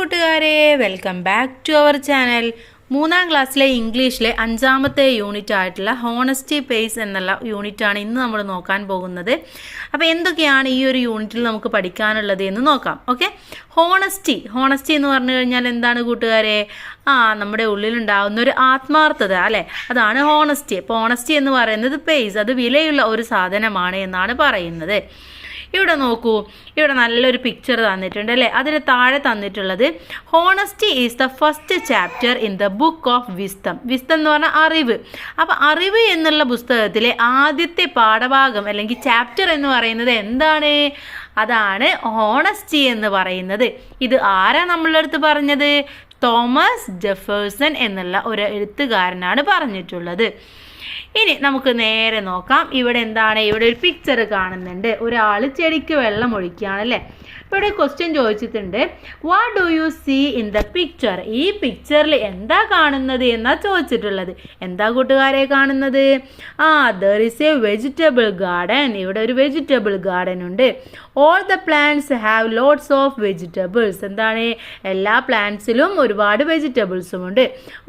കൂട്ടുകാരെ, welcome back to our channel. 3ാം ക്ലാസ്സിലെ ഇംഗ്ലീഷിലെ 5ാമത്തെ യൂണിറ്റ് ആയിട്ടുള്ള ഹോണസ്റ്റി പേസ് എന്നുള്ള യൂണിറ്റാണ് ഇന്ന് നമ്മൾ നോക്കാൻ പോകുന്നത്. അപ്പോൾ എന്തൊക്കെയാണ് ഈ ഒരു യൂണിറ്റിൽ നമുക്ക് പഠിക്കാനുള്ളത് എന്ന് നോക്കാം. ഓക്കെ, ഹോണസ്റ്റി എന്ന് പറഞ്ഞു കഴിഞ്ഞാൽ എന്താണ് കൂട്ടുകാരെ? നമ്മുടെ ഉള്ളിലുണ്ടാകുന്ന ഒരു ആത്മാർത്ഥത അല്ലേ, അതാണ് ഹോണസ്റ്റി. അപ്പോൾ ഹോണസ്റ്റി എന്ന് പറയുന്നത് പേസ്, അത് വിലയുള്ള ഒരു സാധനമാണ് എന്നാണ് പറയുന്നത്. ഇവിടെ നോക്കൂ, ഇവിടെ നല്ലൊരു പിക്ചർ തന്നിട്ടുണ്ട് അല്ലേ. അതിന് താഴെ തന്നിട്ടുള്ളത് honesty is the first chapter in the book of wisdom. Wisdom എന്ന് പറഞ്ഞാൽ അറിവ്. അപ്പോൾ അറിവ് എന്നുള്ള പുസ്തകത്തിലെ ആദ്യത്തെ പാഠഭാഗം അല്ലെങ്കിൽ ചാപ്റ്റർ എന്ന് പറയുന്നത് എന്താണ്? അതാണ് ഹോണസ്റ്റി എന്ന് പറയുന്നത്. ഇത് ആരാ നമ്മളുടെ അടുത്ത് പറഞ്ഞത്? തോമസ് ജെഫേഴ്സൺ എന്നുള്ള ഒരു എഴുത്തുകാരനാണ് പറഞ്ഞിട്ടുള്ളത്. ഇനി നമുക്ക് നേരെ നോക്കാം. ഇവിടെ എന്താണ്? ഇവിടെ ഒരു പിക്ചർ കാണുന്നുണ്ട്. ഒരാൾ ചെടിക്ക് വെള്ളം ഒഴിക്കുകയാണ് അല്ലേ. ഇവിടെ ക്വസ്റ്റ്യൻ ചോദിച്ചിട്ടുണ്ട്, what do you see in the picture? ഈ പിക്ചറിൽ എന്താ കാണുന്നത് എന്നാ ചോദിച്ചിട്ടുള്ളത്. എന്താ കൂട്ടുകാരെ കാണുന്നത്? There is a vegetable garden. ഇവിടെ ഒരു വെജിറ്റബിൾ ഗാർഡൻ ഉണ്ട്. All the plants have lots of vegetables. എന്താണ്? എല്ലാ പ്ലാന്റ്സിലും ഒരുപാട് വെജിറ്റബിൾസും ഉണ്ട്.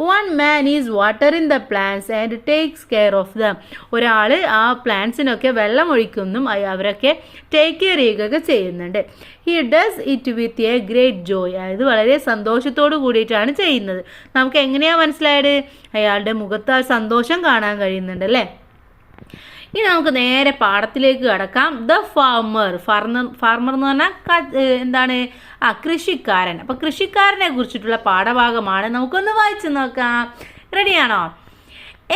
One man is watering the plants and takes care of them. ഒരാൾ ആ പ്ലാന്റ്സിനൊക്കെ വെള്ളം ഒഴിക്കുന്നും അവരൊക്കെ ടേക്ക് കെയർ ചെയ്യുകയൊക്കെ ചെയ്യുന്നുണ്ട്. He does it with a great Joy. അതായത് വളരെ സന്തോഷത്തോട് കൂടിയിട്ടാണ് ചെയ്യുന്നത്. നമുക്ക് എങ്ങനെയാണ് മനസ്സിലായത്? അയാളുടെ മുഖത്ത് ആ സന്തോഷം കാണാൻ കഴിയുന്നുണ്ട് അല്ലേ. ഇനി നമുക്ക് നേരെ പാഠത്തിലേക്ക് കടക്കാം. ദ ഫാർമർ എന്ന് പറഞ്ഞാൽ എന്താണ്? കൃഷിക്കാരൻ. അപ്പം കൃഷിക്കാരനെ കുറിച്ചിട്ടുള്ള പാഠഭാഗമാണ്. നമുക്കൊന്ന് വായിച്ചു നോക്കാം. റെഡിയാണോ?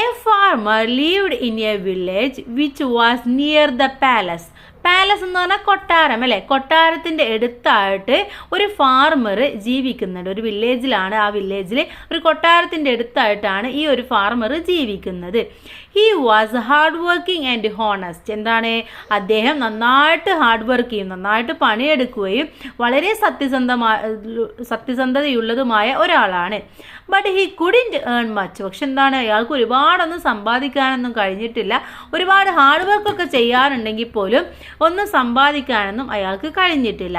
A farmer lived in a village which was near the palace. Palace എന്ന് പറഞ്ഞാൽ കൊട്ടാരം അല്ലേ. കൊട്ടാരത്തിൻ്റെ അടുത്തായിട്ട് ഒരു ഫാർമർ ജീവിക്കുന്നുണ്ട്. ഒരു വില്ലേജിലാണ്. ആ വില്ലേജിൽ ഒരു കൊട്ടാരത്തിൻ്റെ അടുത്തായിട്ടാണ് ഈ ഒരു ഫാർമർ ജീവിക്കുന്നത്. He was hard working and honest. എന്താണ്? അദ്ദേഹം നന്നായിട്ട് ഹാർഡ് വർക്ക് ചെയ്യും, നന്നായിട്ട് പണിയെടുക്കുകയും വളരെ സത്യസന്ധതയുള്ളതുമായ ഒരാളാണ്. But he couldn't earn much. പക്ഷെ എന്താണ്? അയാൾക്ക് ഒരുപാടൊന്നും സമ്പാദിക്കാനൊന്നും കഴിഞ്ഞിട്ടില്ല. ഒരുപാട് ഹാർഡ് വർക്കൊക്കെ ചെയ്യാറുണ്ടെങ്കിൽ പോലും ഒന്നും സമ്പാദിക്കാനൊന്നും അയാൾക്ക് കഴിഞ്ഞിട്ടില്ല.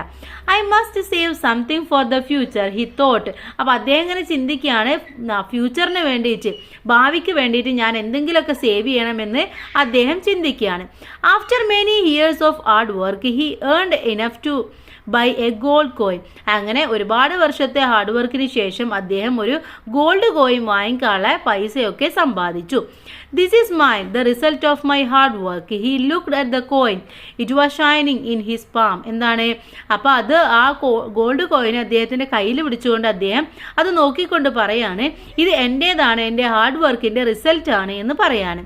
I must save something for the future he thought. അപ്പോൾ അദ്ദേഹം ഇങ്ങനെ ചിന്തിക്കുകയാണ്, ഫ്യൂച്ചറിന് വേണ്ടിയിട്ട്, ഭാവിക്ക് വേണ്ടിയിട്ട് ഞാൻ എന്തെങ്കിലുമൊക്കെ സേവ് ചെയ്യണമെന്ന് അദ്ദേഹം ചിന്തിക്കുകയാണ്. After many years of hard work he earned enough to buy a gold coin. അങ്ങനെ ഒരുപാട് വർഷത്തെ ഹാർഡ് വർക്കിന് ശേഷം അദ്ദേഹം ഒരു ഗോൾഡ് കോയിൻ വാങ്ങിക്കാനുള്ള പൈസയൊക്കെ സമ്പാദിച്ചു. This is mine the result of my hard work. He looked at the coin. It was shining in his palm. എന്താണ്? അപ്പോൾ അത് ആ ഗോൾഡ് കോയിൻ അദ്ദേഹത്തിൻ്റെ കയ്യിൽ പിടിച്ചുകൊണ്ട് അദ്ദേഹം അത് നോക്കിക്കൊണ്ട് പറയാണ്, ഇത് എൻ്റേതാണ്, എൻ്റെ ഹാർഡ് വർക്കിൻ്റെ റിസൾട്ടാണ് എന്ന് പറയാണ്.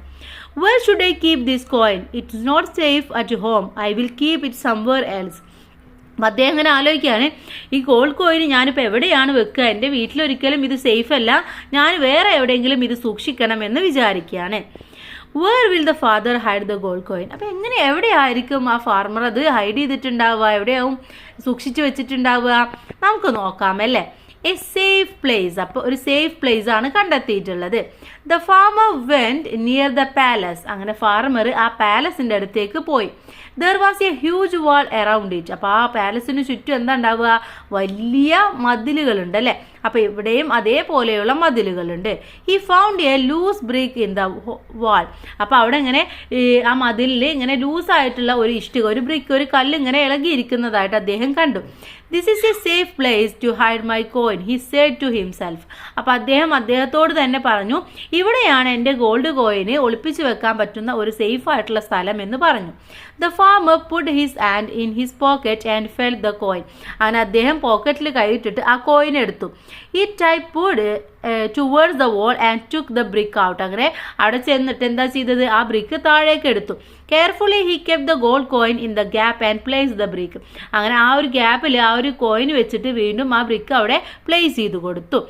Where should I keep this coin? It's not safe at home. I will keep it somewhere else. അദ്ദേഹം അങ്ങനെ ആലോചിക്കുകയാണ്, ഈ ഗോൾഡ് കോയിൻ ഞാനിപ്പോൾ എവിടെയാണ് വെക്കുക? എൻ്റെ വീട്ടിലൊരിക്കലും ഇത് സേഫ് അല്ല, ഞാൻ വേറെ എവിടെയെങ്കിലും ഇത് സൂക്ഷിക്കണം എന്ന് വിചാരിക്കുകയാണ്. Where will the father hide the gold coin? അപ്പോൾ എവിടെയായിരിക്കും ആ ഫാർമർ അത് ഹൈഡ് ചെയ്തിട്ടുണ്ടാവുക? എവിടെയാവും സൂക്ഷിച്ചു വെച്ചിട്ടുണ്ടാവുക? നമുക്ക് നോക്കാം അല്ലേ. A safe place. അപ്പോൾ ഒരു സേഫ് പ്ലേസ് ആണ് കണ്ടെത്തിയിട്ടുള്ളത്. The farmer went near the palace. അങ്ങനെ ഫാർമർ ആ പാലസിൻ്റെ അടുത്തേക്ക് പോയി. There was A huge wall around it. അപ്പോൾ ആ പാലസിന് ചുറ്റും എന്താ ഉണ്ടാവുക? വലിയ മതിലുകളുണ്ട് അല്ലേ. അപ്പോൾ ഇവിടെയും അതേപോലെയുള്ള മതിലുകളുണ്ട്. He found a loose brick in the wall. അപ്പോൾ അവിടെ ഇങ്ങനെ ആ മതിലിൽ ഇങ്ങനെ ലൂസായിട്ടുള്ള ഒരു ഇഷ്ടിക, ഒരു ബ്രിക്ക്, ഒരു കല്ല് ഇങ്ങനെ ഇളകിയിരിക്കുന്നതായിട്ട് അദ്ദേഹം കണ്ടു. This is a safe place to hide my coin he said to himself. അപ്പോൾ അദ്ദേഹത്തോട് തന്നെ പറഞ്ഞു, ഇവിടെയാണ് എൻ്റെ ഗോൾഡ് കോയിന് ഒളിപ്പിച്ചു വെക്കാൻ പറ്റുന്ന ഒരു സേഫ് ആയിട്ടുള്ള സ്ഥലം എന്ന് പറഞ്ഞു. The farmer puttu his hand in his pocket and felt the coin. അങ്ങനെ അദ്ദേഹം പോക്കറ്റിൽ കൈയിട്ടിട്ട് ആ കോയിൻ എടുത്തു. ഈ type towards the wall and took the brick out. അങ്ങനെ അവിടെ ചെന്നിട്ട് എന്താ ചെയ്തത്? ആ ബ്രിക്ക് താഴേക്ക് എടുത്തു. Carefully he kept the gold coin in the gap and place the brick. അങ്ങനെ ആ ഒരു ഗ്യാപ്പിൽ ആ ഒരു കോയിൻ വെച്ചിട്ട് വീണ്ടും ആ ബ്രിക്ക് അവിടെ പ്ലേസ് ചെയ്ത് കൊടുത്തു.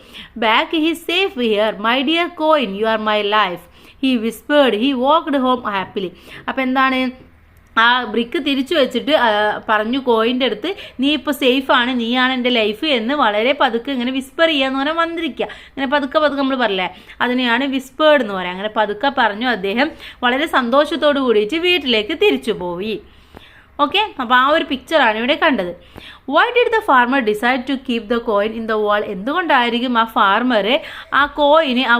Back he safe here my dear coin, you are my life, he whispered. He walked home happily. അപ്പം എന്താണ്? ആ ബ്രിക്ക് തിരിച്ചു വെച്ചിട്ട് പറഞ്ഞു കോയിൻ്റെ അടുത്ത്, നീ ഇപ്പോൾ സേഫാണ്, നീയാണ് എൻ്റെ ലൈഫ് എന്ന് വളരെ പതുക്കെ ഇങ്ങനെ വിസ്പർ ചെയ്യാന്ന് പറഞ്ഞാൽ മന്ത്രിക്കുക. ഇങ്ങനെ പതുക്കെ നമ്മൾ പറയില്ലേ, അതിനെയാണ് വിസ്പേർഡ് എന്ന് പറയുക. അങ്ങനെ പതുക്കെ പറഞ്ഞു അദ്ദേഹം വളരെ സന്തോഷത്തോടു കൂടിയിട്ട് വീട്ടിലേക്ക് തിരിച്ചു പോയി. ഓക്കെ, അപ്പോൾ ആ ഒരു പിക്ചറാണ് ഇവിടെ കണ്ടത്. Why did the farmer decide to keep the coin in the wall? എന്തുകൊണ്ടായിരിക്കും ആ ഫാർമർ ആ കോയിന് ആ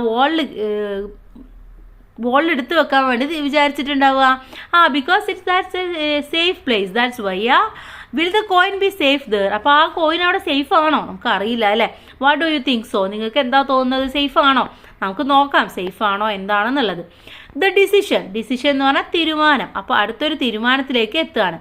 വാളിൽ എടുത്ത് വെക്കാൻ വേണ്ടി വിചാരിച്ചിട്ടുണ്ടാവുക? Because it's that's a safe place, that's why. Will the coin be safe there? അപ്പോൾ ആ കോയിൻ അവിടെ സേഫ് ആണോ? നമുക്ക് അറിയില്ല അല്ലേ. What do you think so? നിങ്ങൾക്ക് എന്താ തോന്നുന്നത്? സേഫ് ആണോ? നമുക്ക് നോക്കാം സേഫ് ആണോ എന്താണെന്നുള്ളത്. ദ ഡിസിഷൻ എന്ന് പറഞ്ഞാൽ തീരുമാനം. അപ്പോൾ അടുത്തൊരു തീരുമാനത്തിലേക്ക് എത്തുകയാണ്.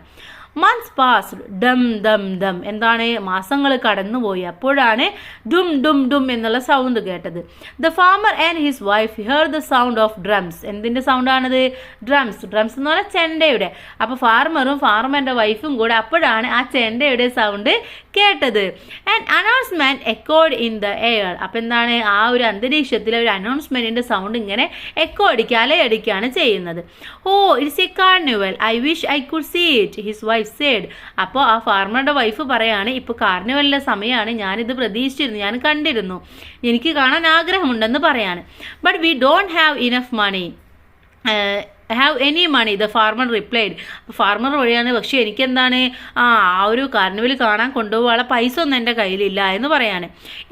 Months passed, dum dum dum. എന്താണ്? മാസങ്ങൾ കടന്നുപോയി. അപ്പോഴാണ് ഡും ഡും ഡും എന്നുള്ള സൗണ്ട് കേട്ടത്. The farmer and his wife her the sound of drums. എന്തിൻ്റെ സൗണ്ടാണത്? ഡ്രംസ് എന്ന് പറഞ്ഞാൽ ചെണ്ടയുടെ. അപ്പോൾ ഫാർമറിൻ്റെ വൈഫും കൂടെ അപ്പോഴാണ് ആ ചെണ്ടയുടെ സൗണ്ട് കേട്ടത്. And announcement echoed in the air. അപ്പം എന്താണ്? ആ ഒരു അന്തരീക്ഷത്തിൽ ഒരു അനൗൺസ്മെന്റിന്റെ സൗണ്ട് ഇങ്ങനെ എക്കോ അലയടിക്കുകയാണ് ചെയ്യുന്നത്. Oh, it's a carnival, I wish I could see it, his wife said. അപ്പോൾ ആ ഫാർമറുടെ വൈഫ് പറയാണ്, ഇപ്പോൾ കാർണിവലിൻ്റെ സമയമാണ്, ഞാനിത് പ്രതീക്ഷിച്ചിരുന്നു, ഞാൻ കണ്ടിരുന്നു, എനിക്ക് കാണാൻ ആഗ്രഹമുണ്ടെന്ന് പറയാണ്. But we don't have enough money have any money, the farmer replied. Farmer വഴിയാണ്, പക്ഷേ എനിക്കെന്താണ് ആ ഒരു കാർണിവൽ കാണാൻ കൊണ്ടുപോകാനുള്ള പൈസ ഒന്നും എൻ്റെ കയ്യിലില്ല എന്ന് പറയാണ്.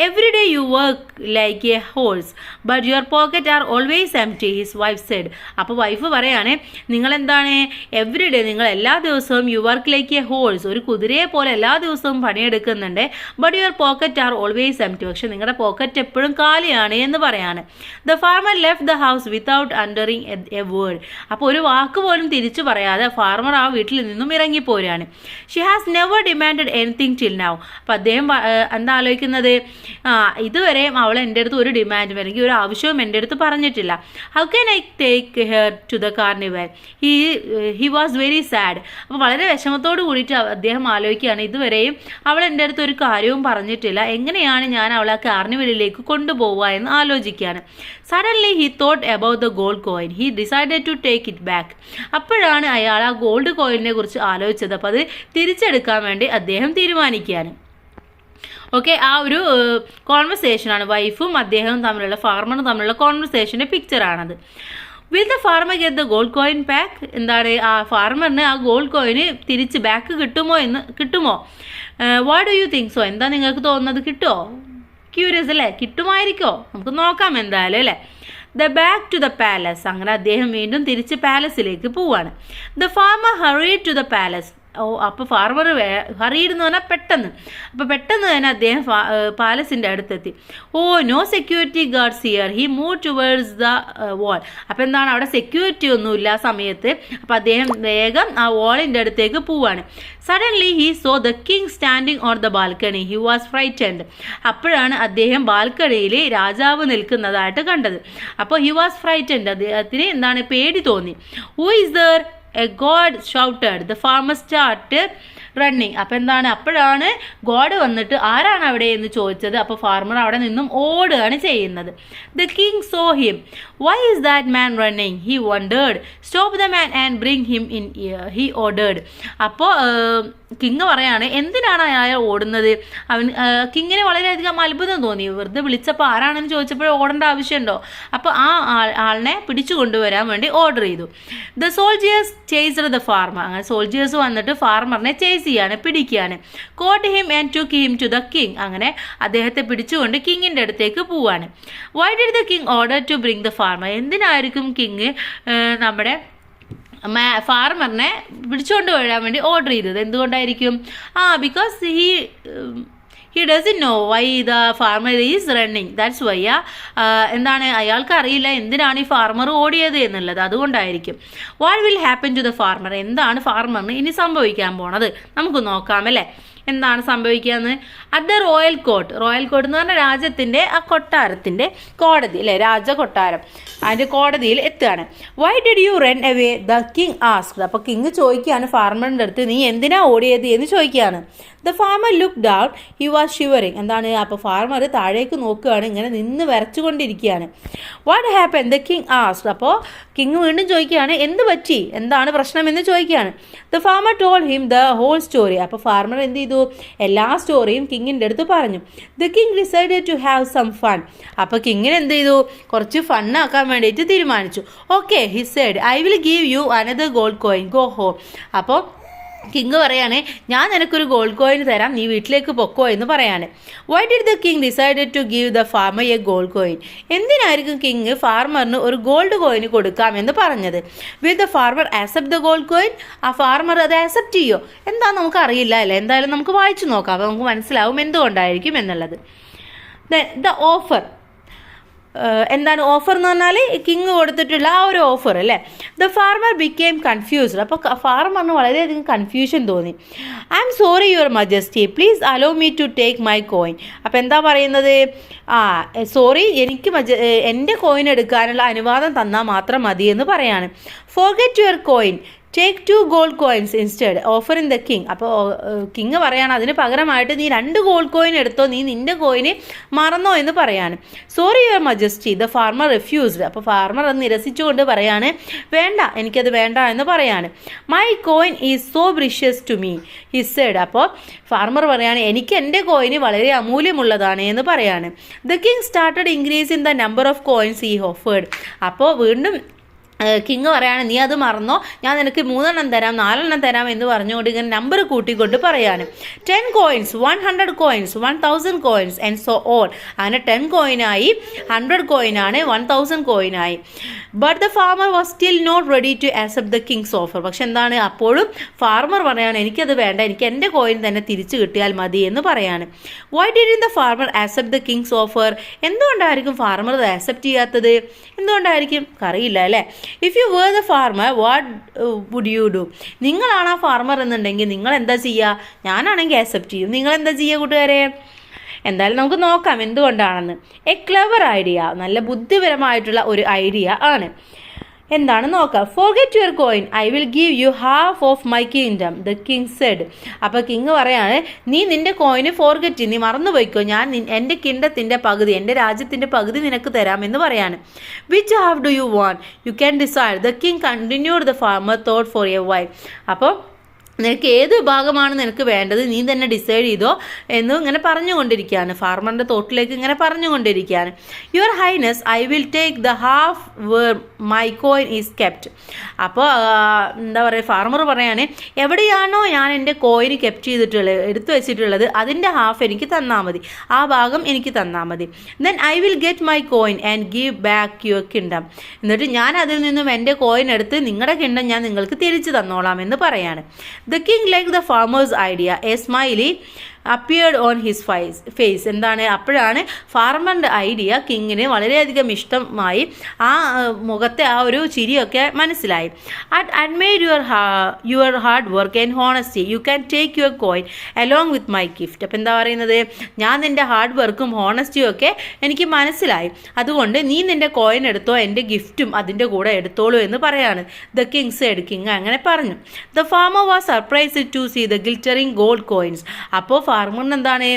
Every day you work like a horse but your pocket are always empty, his wife said. അപ്പോൾ വൈഫ് പറയാണ്, നിങ്ങളെന്താണ് എവറി ഡേ, നിങ്ങൾ എല്ലാ ദിവസവും you work like a horse, ഒരു കുതിരയെ പോലെ എല്ലാ ദിവസവും പണിയെടുക്കുന്നുണ്ട്. But your pocket are always empty, പക്ഷെ നിങ്ങളുടെ പോക്കറ്റ് എപ്പോഴും കാലിയാണ് എന്ന് പറയാണ്. The farmer left the house without uttering a word. അപ്പോൾ ഒരു വാക്ക് പോലും തിരിച്ചു പറയാതെ ഫാർമർ ആ വീട്ടിൽ നിന്നും ഇറങ്ങിപ്പോരാണ്. She has never demanded anything till now. അപ്പം അദ്ദേഹം എന്താ ആലോചിക്കുന്നത്? ഇതുവരെയും അവൾ എൻ്റെ അടുത്ത് ഒരു ഡിമാൻഡും അല്ലെങ്കിൽ ഒരു ആവശ്യവും എൻ്റെ അടുത്ത് പറഞ്ഞിട്ടില്ല. How can I take her to the carnival? He was very sad. അപ്പോൾ വളരെ വിഷമത്തോട് കൂടിയിട്ട് അദ്ദേഹം ആലോചിക്കുകയാണ്, ഇതുവരെയും അവൾ എൻ്റെ അടുത്ത് ഒരു കാര്യവും പറഞ്ഞിട്ടില്ല, എങ്ങനെയാണ് ഞാൻ അവളെ ആ കാർണിവലിലേക്ക് കൊണ്ടുപോവുക എന്ന് ആലോചിക്കുകയാണ്. Suddenly he thought about the gold coin. He decided to take it back. അപ്പോഴാണ് അയാൾ ആ ഗോൾഡ് കോയിനെ കുറിച്ച് ആലോചിച്ചത്. അപ്പോൾ അത് തിരിച്ചെടുക്കാൻ വേണ്ടി അദ്ദേഹം തീരുമാനിക്കുകയാണ്. ഓക്കെ, ആ ഒരു കോൺവെർസേഷനാണ് വൈഫും അദ്ദേഹവും തമ്മിലുള്ള, ഫാർമറും തമ്മിലുള്ള കോൺവെർസേഷൻ്റെ പിക്ചറാണത്. Will the farmer get the gold coin back? എന്താണ്, ആ ഫാർമറിന് ആ ഗോൾഡ് കോയിന് തിരിച്ച് ബാക്ക് കിട്ടുമോ? What do you think so? എന്താ നിങ്ങൾക്ക് തോന്നുന്നത്? കിട്ടുമോ? ക്യൂരിയസ് അല്ലേ? കിട്ടുമായിരിക്കോ? നമുക്ക് നോക്കാം എന്തായാലും അല്ലേ. The back to the palace. അങ്ങനെ അദ്ദേഹം വീണ്ടും തിരിച്ച് പാലസിലേക്ക് പോവാണ്. The farmer hurried to the palace. അപ്പോൾ ഫാർമർ ഹറീഡ് എന്ന് പറഞ്ഞാൽ പെട്ടെന്ന്. അപ്പോൾ പെട്ടെന്ന് തന്നെ അദ്ദേഹം പാലസിൻ്റെ അടുത്തെത്തി. No security guards here, he move towards the wall. അപ്പോൾ എന്താണ്, അവിടെ സെക്യൂരിറ്റി ഒന്നുമില്ല ആ സമയത്ത്. അപ്പോൾ അദ്ദേഹം വേഗം ആ വാളിൻ്റെ അടുത്തേക്ക് പോവാണ്. Suddenly he so the king standing on the balcony. He was frightened. അപ്പോഴാണ് അദ്ദേഹം ബാൽക്കണിയിൽ രാജാവ് നിൽക്കുന്നതായിട്ട് കണ്ടത്. അപ്പോൾ ഹി വാസ് ഫ്രൈറ്റൻഡ്, അദ്ദേഹത്തിന് എന്താണ്, പേടി തോന്നി. Who is there? A God shouted. The farmer start running. അപ്പം എന്താണ്, അപ്പോഴാണ് ഗോഡ് വന്നിട്ട് ആരാണ് അവിടെ എന്ന് ചോദിച്ചത്. അപ്പോൾ ഫാർമർ അവിടെ നിന്നും ഓടുകയാണ് ചെയ്യുന്നത്. The king saw him. Why is that man running? He wondered. Stop the man and bring him in, he ordered. അപ്പോൾ കിങ് പറയാണ്, എന്തിനാണ് അയാൾ ഓടുന്നത്? കിങ്ങിന് വളരെയധികം അത്ഭുതം തോന്നി. വെറുതെ വിളിച്ചപ്പോൾ ആരാണെന്ന് ചോദിച്ചപ്പോൾ ഓടേണ്ട ആവശ്യമുണ്ടോ? അപ്പോൾ ആ ആളിനെ പിടിച്ചു കൊണ്ടുവരാൻ വേണ്ടി ഓർഡർ ചെയ്തു. The soldiers chased the farmer. അങ്ങനെ സോൾജിയേഴ്സ് വന്നിട്ട് ഫാർമറിനെ ചേസ് ചെയ്യാണ്, പിടിക്കുകയാണ്. Caught him and took him to the king. അങ്ങനെ അദ്ദേഹത്തെ പിടിച്ചുകൊണ്ട് കിങ്ങിൻ്റെ അടുത്തേക്ക് പോവാണ്. Why did the king order to bring the farmer? എന്തിനായിരിക്കും കിങ് നമ്മുടെ ഫാർമറിനെ പിടിച്ചുകൊണ്ട് വരാൻ വേണ്ടി ഓർഡർ ചെയ്തത്? എന്തുകൊണ്ടായിരിക്കും? Because he doesn't know why the farmer is running, that's why. എന്താണ്, അയാൾക്ക് അറിയില്ല എന്തിനാണ് ഈ ഫാർമർ ഓടിയത് എന്നുള്ളത്, അതുകൊണ്ടായിരിക്കും. what will happen to the farmer? എന്താണ് ഫാർമറിന് ഇനി സംഭവിക്കാൻ പോണത്? നമുക്ക് നോക്കാം അല്ലേ, എന്താണ് സംഭവിക്കാന്ന്. അറ്റ് ദ റോയൽ കോർട്ട് എന്ന് പറഞ്ഞാൽ രാജ്യത്തിൻ്റെ ആ കൊട്ടാരത്തിൻ്റെ കോടതി അല്ലേ, രാജകൊട്ടാരം, അതിൻ്റെ കോടതിയിൽ എത്തുകയാണ്. Why did you run away? The king asked. അപ്പോൾ കിങ് ചോദിക്കുകയാണ് ഫാർമറിൻ്റെ അടുത്ത്, നീ എന്തിനാ ഓടിയത് എന്ന് ചോദിക്കുകയാണ്. The farmer look down, he was shivering. എന്താണ്, അപ്പോൾ ഫാർമർ താഴേക്ക് നോക്കുകയാണ്, ഇങ്ങനെ നിന്ന് വരച്ചുകൊണ്ടിരിക്കുകയാണ്. What happen? The king asked. അപ്പോൾ കിങ് വീണ്ടും ചോദിക്കുകയാണ്, എന്ത് പറ്റി, എന്താണ് പ്രശ്നം എന്ന് ചോദിക്കുകയാണ്. The farmer told him the whole story. അപ്പോൾ ഫാർമർ എന്ത് ചെയ്തു, എല്ലാ സ്റ്റോറിയും കിങ്ങിൻ്റെ അടുത്ത് പറഞ്ഞു. The king decided to have some fun. അപ്പോൾ കിങ്ങിന് എന്ത് ചെയ്തു, കുറച്ച് ഫണ്ണാക്കാൻ വേണ്ടിയിട്ട് തീരുമാനിച്ചു. Okay, he said, I will give you another gold coin, go home. അപ്പോൾ കിങ് പറയാണ്, ഞാൻ നിനക്കൊരു ഗോൾഡ് കോയിൻ തരാം, നീ വീട്ടിലേക്ക് പൊക്കോ എന്ന് പറയാണ്. Why did the king decided to give the farmer a gold coin? എന്തിനായിരിക്കും കിങ് ഫാർമറിന് ഒരു ഗോൾഡ് കോയിൻ കൊടുക്കാമെന്ന് പറഞ്ഞത്? Will the farmer accept the gold coin? ആ ഫാർമർ അത് ആക്സെപ്റ്റ് ചെയ്യോ? എന്താണെന്ന് നമുക്ക് അറിയില്ല അല്ലേ. എന്തായാലും നമുക്ക് വായിച്ചു നോക്കാം, അപ്പോൾ നമുക്ക് മനസ്സിലാവും എന്തുകൊണ്ടായിരിക്കും എന്നുള്ളത്. ദ ഓഫർ എന്താണ്? ഓഫർ എന്ന് പറഞ്ഞാൽ കിങ് കൊടുത്തിട്ടുള്ള ആ ഒരു ഓഫർ അല്ലേ. The farmer became confused. അപ്പോൾ ഫാർമറിന് വളരെയധികം കൺഫ്യൂഷൻ തോന്നി. I am sorry your majesty, please allow me to take my coin. അപ്പോൾ എന്താ പറയുന്നത്? സോറി, എനിക്ക് എൻ്റെ കോയിൻ എടുക്കാനുള്ള അനുവാദം തന്നാൽ മാത്രം മതി എന്ന് പറയാണ്. Forget your coin, take 2 gold coins instead offer in the king. അപ്പോൾ കിങ് പറയാണ്, അതിന് പകരമായിട്ട് നീ 2 ഗോൾഡ് കോയിൻ എടുത്തോ, നീ നിൻ്റെ കോയിന് മറന്നോ എന്ന് പറയാണ്. Sorry your majesty, the farmer refused. അപ്പോൾ ഫാർമർ അത് നിരസിച്ചുകൊണ്ട് പറയാണ്, വേണ്ട, എനിക്കത് വേണ്ട എന്ന് പറയാണ്. My coin is so precious to me he said. അപ്പോൾ ഫാർമർ പറയാണ്, എനിക്ക് എൻ്റെ കോയിന് വളരെ അമൂല്യമുള്ളതാണ് എന്ന് പറയാണ്. The king started increasing the number of coins he offered. അപ്പോൾ വീണ്ടും കിങ് പറയാണ്, നീ അത് മറന്നോ, ഞാൻ നിനക്ക് 3 എണ്ണം തരാം, 4 എണ്ണം തരാം എന്ന് പറഞ്ഞുകൊണ്ട് ഇങ്ങനെ നമ്പർ കൂട്ടിക്കൊണ്ട് പറയാണ്. 10 coins, 100 coins, 1000 coins and so on. അങ്ങനെ 10 കോയിനായി, 100 കോയിനാണ്, 1000 കോയിനായി. But the farmer was still not ready to accept the king's offer. പക്ഷെ എന്താണ്, അപ്പോഴും ഫാർമർ പറയാണ്, എനിക്കത് വേണ്ട, എനിക്ക് എൻ്റെ കോയിൻ തന്നെ തിരിച്ചു കിട്ടിയാൽ മതി എന്ന് പറയാണ്. Why did the farmer accept the king's offer? എന്തുകൊണ്ടായിരിക്കും ഫാർമർ അത് ആക്സെപ്റ്റ് ചെയ്യാത്തത്? എന്തുകൊണ്ടായിരിക്കും? അറിയില്ല അല്ലേ. If you were the farmer what would you do? നിങ്ങളാണ് ആ ഫാർമർ എന്നുണ്ടെങ്കിൽ നിങ്ങൾ എന്താ ചെയ്യുക? ഞാനാണെങ്കിൽ ആക്സെപ്റ്റ് ചെയ്യും. നിങ്ങൾ എന്താ ചെയ്യുക കൂട്ടുകാരെ? എന്തായാലും നമുക്ക് നോക്കാം എന്തുകൊണ്ടാണെന്ന്. എ ക്ലെവർ ഐഡിയ, നല്ല ബുദ്ധിപരമായിട്ടുള്ള ഒരു ഐഡിയ ആണ്. എന്താണ് നോക്കാം. Forget your coin, I will give you half of my kingdom, the king said. അപ്പോൾ കിങ് പറയാണ്, നീ നിൻ്റെ കോയിന് ഫോർഗെറ്റ്, നീ മറന്നു പോയിക്കോ, ഞാൻ എൻ്റെ കിങ്ഡത്തിൻ്റെ പകുതി, എൻ്റെ രാജ്യത്തിൻ്റെ പകുതി നിനക്ക് തരാമെന്ന് പറയാണ്. Which half do you want? You can decide, the king continued. The farmer thought four A while. അപ്പോൾ നിനക്ക് ഏത് വിഭാഗമാണ് നിനക്ക് വേണ്ടത്, നീ തന്നെ ഡിസൈഡ് ചെയ്തോ എന്ന് ഇങ്ങനെ പറഞ്ഞുകൊണ്ടിരിക്കുകയാണ്. ഫാർമറിൻ്റെ തോട്ടിലേക്ക് ഇങ്ങനെ പറഞ്ഞുകൊണ്ടിരിക്കുകയാണ്. Your highness, I will take the half where my coin is kept. അപ്പോൾ എന്താ പറയുക, ഫാർമർ പറയാണ്, എവിടെയാണോ ഞാൻ എൻ്റെ കോയിന് കെപ്റ്റ് ചെയ്തിട്ടുള്ളത്, എടുത്തു വെച്ചിട്ടുള്ളത്, അതിൻ്റെ ഹാഫ് എനിക്ക് തന്നാൽ മതി, ആ ഭാഗം എനിക്ക് തന്നാൽ മതി. Then I will get my coin and give back your kingdom. എന്നിട്ട് ഞാൻ അതിൽ നിന്നും എൻ്റെ കോയിൻ എടുത്ത് നിങ്ങളുടെ കിങ്ഡം ഞാൻ നിങ്ങൾക്ക് തിരിച്ചു തന്നോളാം എന്ന് പറയാണ്. The king liked the farmer's idea. A smiley appeared on his face. എന്താണ്, അപ്പോഴാണ് ഫാർമറിൻ്റെ ഐഡിയ കിങ്ങിന് വളരെയധികം ഇഷ്ടമായി. ആ മുഖത്തെ ആ ഒരു ചിരിയൊക്കെ മനസ്സിലായി. Admire your hard work and honesty. You can take your coin along with my gift. അപ്പോൾ എന്താ പറയുന്നത്, ഞാൻ നിൻ്റെ ഹാർഡ് വർക്കും ഹോണസ്റ്റിയും ഒക്കെ എനിക്ക് മനസ്സിലായി, അതുകൊണ്ട് നീ നിൻ്റെ കോയിൻ എടുത്തോ, എൻ്റെ ഗിഫ്റ്റും അതിൻ്റെ കൂടെ എടുത്തോളൂ എന്ന് പറയാണ്. ദ കിങ് സെഡ്, കിങ് അങ്ങനെ പറഞ്ഞു. The farmer was surprised to see the glittering gold coins. അപ്പോൾ ഫാർമറിന് എന്താണ്,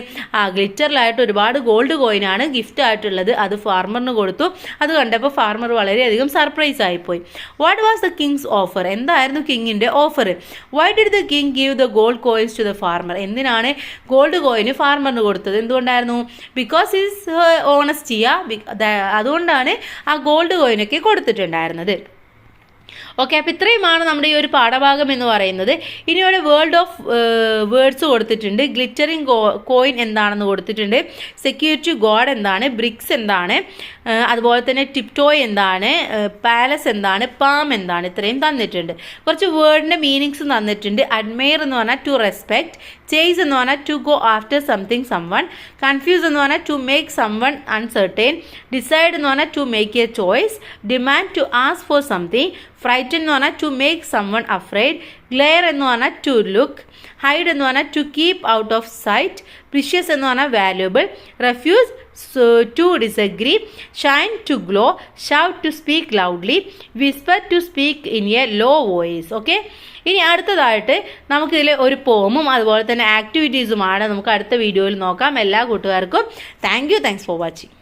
ഗ്ലിറ്ററിലായിട്ട് ഒരുപാട് ഗോൾഡ് കോയിനാണ് ഗിഫ്റ്റ് ആയിട്ടുള്ളത്, അത് ഫാർമറിന് കൊടുത്തു. അത് കണ്ടപ്പോൾ ഫാർമർ വളരെയധികം സർപ്രൈസ് ആയിപ്പോയി. What was the king's offer? എന്തായിരുന്നു കിങ്ങിൻ്റെ offer? Why did the king give the gold coins to the farmer? എന്തിനാണ് ഗോൾഡ് കോയിന് ഫാർമറിന് കൊടുത്തത്? എന്തുകൊണ്ടായിരുന്നു? ബിക്കോസ് ഹിസ് ഓണസ്റ്റിയ, അതുകൊണ്ടാണ് ആ ഗോൾഡ് കോയിനൊക്കെ കൊടുത്തിട്ടുണ്ടായിരുന്നത്. ഓക്കെ, അപ്പോൾ ഇത്രയുമാണ് നമ്മുടെ ഈ ഒരു പാഠഭാഗം എന്ന് പറയുന്നത്. ഇനി ഇവിടെ വേൾഡ് ഓഫ് വേർഡ്സ് കൊടുത്തിട്ടുണ്ട്. ഗ്ലിറ്ററിങ് കോയിൻ എന്താണെന്ന് കൊടുത്തിട്ടുണ്ട്. സെക്യൂരിറ്റി ഗോഡ് എന്താണ്, ബ്രിക്സ് എന്താണ്, അതുപോലെ തന്നെ ടിപ്ടോയ് എന്താണ്, പാലസ് എന്താണ്, പാം എന്താണ്, ഇത്രയും തന്നിട്ടുണ്ട്. കുറച്ച് വേർഡിൻ്റെ മീനിങ്സ് തന്നിട്ടുണ്ട്. അഡ്മയർ എന്ന് പറഞ്ഞാൽ ടു റെസ്പെക്ട്, ചേസ് എന്ന് പറഞ്ഞാൽ to go after something someone, confuse എന്ന് പറഞ്ഞാൽ to make someone uncertain, decide എന്ന് പറഞ്ഞാൽ to make a choice, demand to ask for something, frighten എന്ന് പറഞ്ഞാൽ to make someone afraid, glare എന്ന് പറഞ്ഞാൽ ടു ലുക്ക്, ഹൈഡ് എന്ന് പറഞ്ഞാൽ to keep out of sight, precious എന്ന് പറഞ്ഞാൽ valuable, refuse to disagree, shine to glow, shout to speak loudly, whisper to speak in a low voice. Okay, ഇനി അടുത്തതായിട്ട് നമുക്കിതിൽ ഒരു പോമും അതുപോലെ തന്നെ ആക്ടിവിറ്റീസുമാണ് നമുക്ക് അടുത്ത വീഡിയോയിൽ നോക്കാം. എല്ലാ കൂട്ടുകാർക്കും താങ്ക്സ് ഫോർ വാച്ചിങ്.